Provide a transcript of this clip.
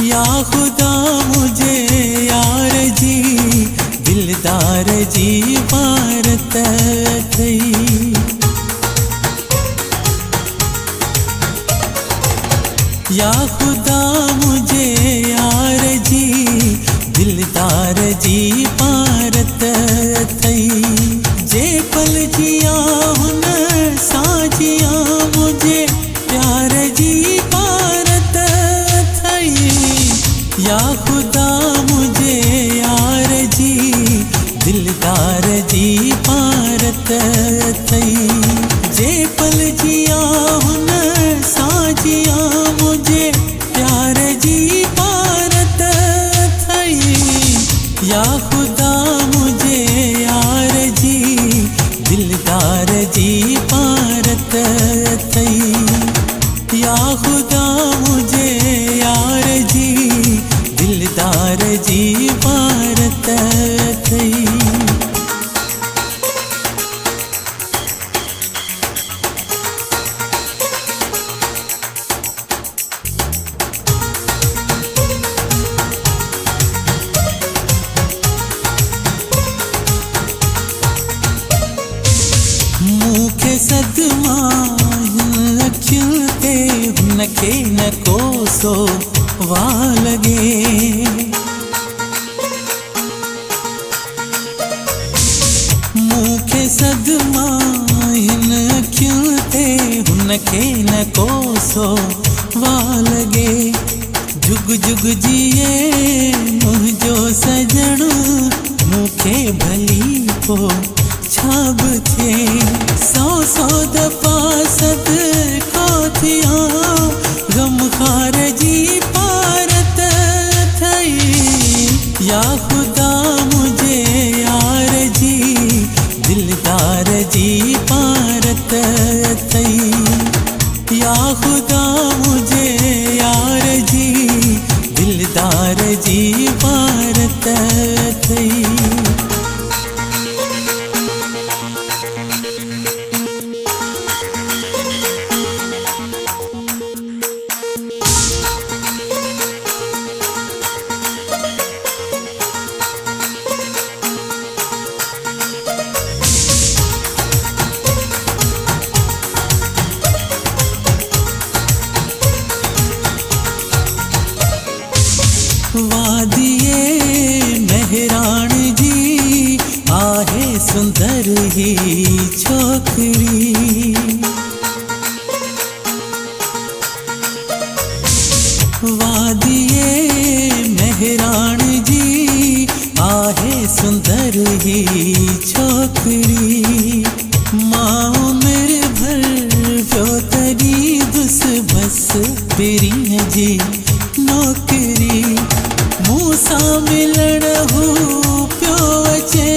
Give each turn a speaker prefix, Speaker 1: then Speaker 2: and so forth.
Speaker 1: या खुदा मुझे यार जी दिलदार जी भारत थई। या खुदा मुझे यार जी दिलदार जी भारत थई। जे पल जिया हुन साजिया मुझे प्यार जी भारत थई। या खुदा मुझे यार जी दिलदार जी भारत थई। जे पल जिया हुन साजिया मुझे प्यार जी भारत थई। या खुदा मुझे यार जी दिलदार जी भारत थई। या खुदा मुझे यार जी दिलदार जी भारत थई। मूंखे सदमा अखियुनि ते हुनखे न कोसो वाह लॻे। मूंखे सदमा हिन अखियुनि ते हुनखे न कोसो वाह लॻे। जुग जुग जिए मुंहिंजो सजण मूंखे भली पो छाब थे। सौ सौ दफ़ा सदको थिया गमखार जी भारत थई। या खुदा मुझे यार जी दिलदार जी भारत थई। या खुदा मुझे यार जी दिलदार जी भारत थई। वादिए मेहरान जी आहे सुंदर ही छोकरी। वादिए मेहरान जी आहे सुंदर ही छोकरी। माँ उम्र भर प्यो तरी दुस बस पिरी जी नौकरी। मूंसां मिलण हू प्यो अचे